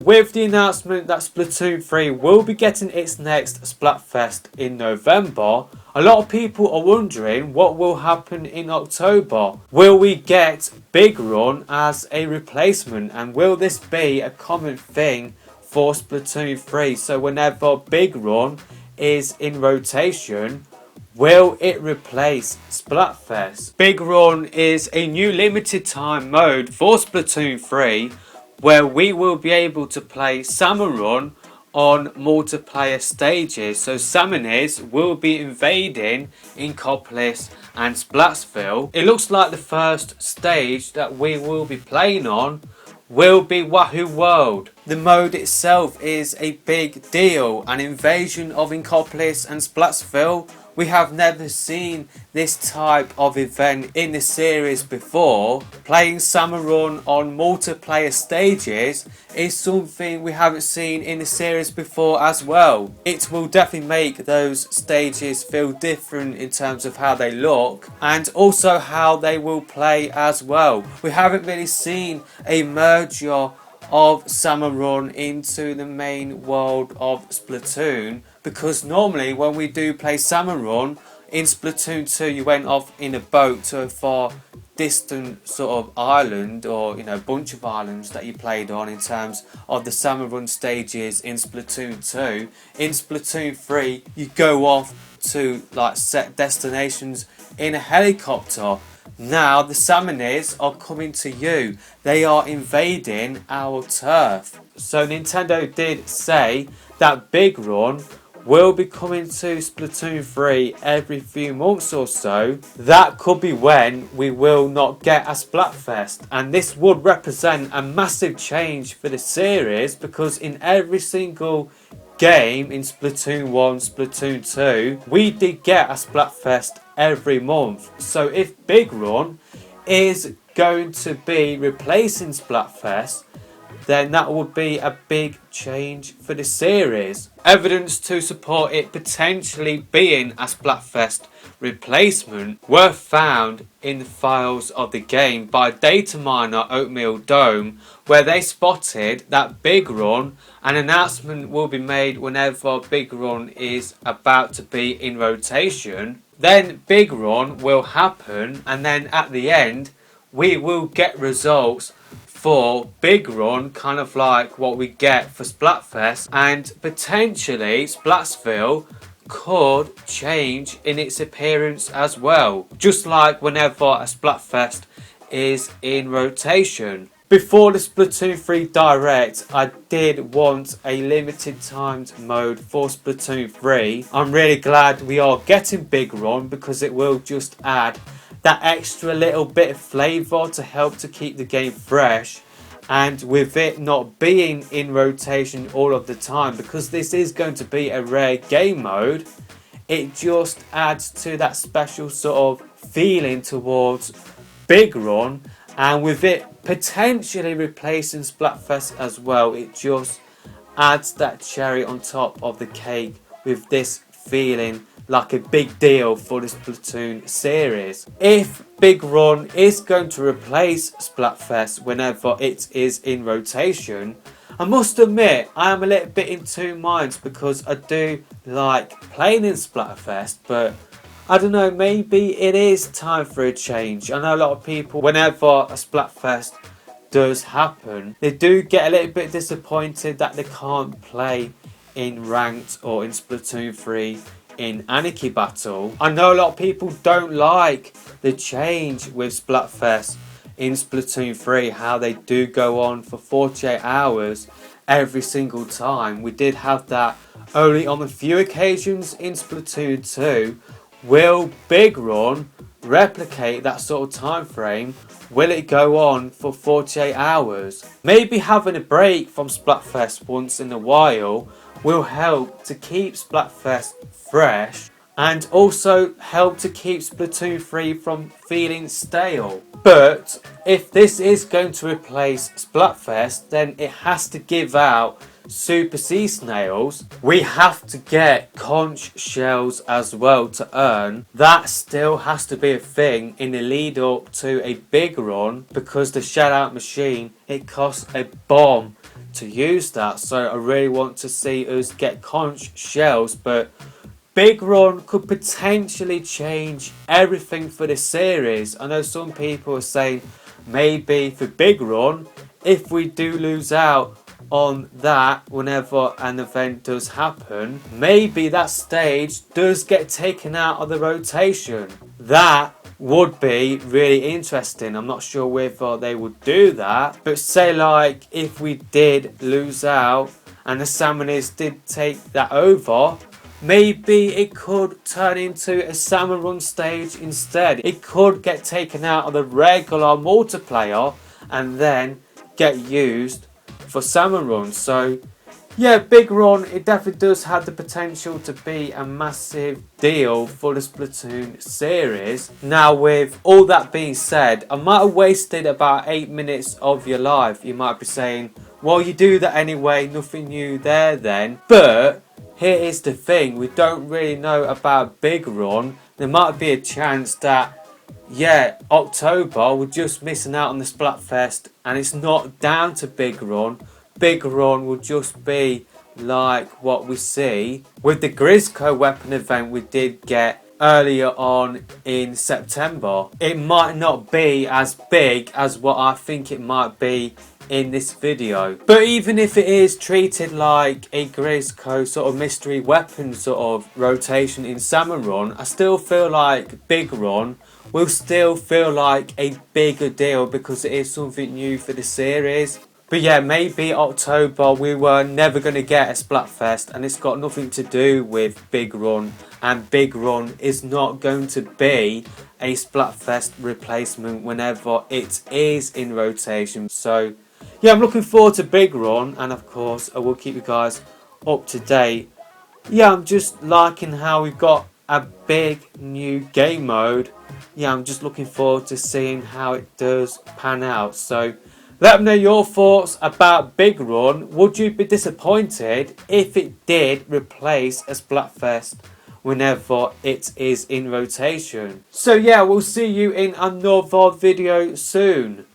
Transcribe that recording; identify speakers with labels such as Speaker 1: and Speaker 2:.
Speaker 1: With the announcement that Splatoon 3 will be getting its next Splatfest in November, a lot of people are wondering what will happen in October. Will we get Big Run as a replacement, and will this be a common thing for Splatoon 3? So whenever Big Run is in rotation, will it replace Splatfest? Big Run is a new limited time mode for Splatoon 3 where we will be able to play Salmon Run on multiplayer stages. So Salmonids will be invading Inkopolis and Splatsville. It looks like the first stage that we will be playing on will be Wahoo World. The mode itself is a big deal, an invasion of Inkopolis and Splatsville. We have never seen this type of event in the series before. Playing Salmon Run on multiplayer stages is something we haven't seen in the series before as well. It will definitely make those stages feel different in terms of how they look and also how they will play as well. We haven't really seen a merger of Salmon Run into the main world of Splatoon, because normally when we do play Salmon Run in Splatoon 2 you went off in a boat to a far distant sort of island, or bunch of islands that you played on in terms of the Salmon Run stages in Splatoon 2. In Splatoon 3 you go off to like set destinations in a helicopter. Now the Salmonids are coming to you. They are invading our turf. So Nintendo did say that Big Run will be coming to Splatoon 3 every few months or so. That could be when we will not get a Splatfest, and this would represent a massive change for the series, because in every single game in Splatoon 1, Splatoon 2, we did get a Splatfest every month. So if Big Run is going to be replacing Splatfest, then that would be a big change for the series. Evidence to support it potentially being a Splatfest replacement were found in the files of the game by data miner Oatmeal Dome, where they spotted that Big Run, an announcement will be made whenever Big Run is about to be in rotation. Then Big Run will happen, and then at the end we will get results for Big Run, kind of like what we get for Splatfest, and potentially Splatsville could change in its appearance as well, just like whenever a Splatfest is in rotation. Before the Splatoon 3 Direct, I did want a limited timed mode for Splatoon 3. I'm really glad we are getting Big Run, because it will just add that extra little bit of flavour to help to keep the game fresh, and with it not being in rotation all of the time, because this is going to be a rare game mode, it just adds to that special sort of feeling towards Big Run. And with it potentially replacing Splatfest as well, it just adds that cherry on top of the cake with this feeling like a big deal for the Splatoon series. If Big Run is going to replace Splatfest whenever it is in rotation, I must admit I am a little bit in two minds, because I do like playing in Splatfest, but I don't know, maybe it is time for a change. I know a lot of people, whenever a Splatfest does happen, they do get a little bit disappointed that they can't play in ranked or in Splatoon 3 in Anarchy Battle. I know a lot of people don't like the change with Splatfest in Splatoon 3, how they do go on for 48 hours every single time. We did have that only on a few occasions in Splatoon 2. Will Big Run replicate that sort of time frame? Will it go on for 48 hours? Maybe having a break from Splatfest once in a while will help to keep Splatfest fresh, and also help to keep Splatoon 3 from feeling stale. But if this is going to replace Splatfest, then it has to give out Super Sea Snails. We have to get conch shells as well to earn. That still has to be a thing in the lead up to a Big Run, because the shell out machine, it costs a bomb to use that. So I really want to see us get conch shells, but Big Run could potentially change everything for the series. I know some people are saying maybe for Big Run, if we do lose out on that whenever an event does happen, maybe that stage does get taken out of the rotation. That would be really interesting. I'm not sure whether they would do that, but say like if we did lose out and the Salmonists did take that over, maybe it could turn into a salmon run stage instead. It could get taken out of the regular multiplayer and then get used for salmon runs. So yeah, Big Run, it definitely does have the potential to be a massive deal for the Splatoon series. Now with all that being said, I might have wasted about 8 minutes of your life. You might be saying, well, you do that anyway, nothing new there then. But here is the thing, we don't really know about Big Run. There might be a chance that, yeah, October, we're just missing out on the Splatfest and it's not down to Big Run. Big Run will just be like what we see with the Grizzco weapon event we did get earlier on in September. It might not be as big as what I think it might be in this video, but even if it is treated like a Grizzco sort of mystery weapon sort of rotation in Salmon Run, I still feel like Big Run will still feel like a bigger deal because it is something new for the series. But yeah, maybe October we were never going to get a Splatfest and it's got nothing to do with Big Run, and Big Run is not going to be a Splatfest replacement whenever it is in rotation. So yeah, I'm looking forward to Big Run, and of course I will keep you guys up to date. Yeah, I'm just liking how we've got a big new game mode. Yeah, I'm just looking forward to seeing how it does pan out. So let me know your thoughts about Big Run. Would you be disappointed if it did replace a Splatfest whenever it is in rotation? So yeah, we'll see you in another video soon.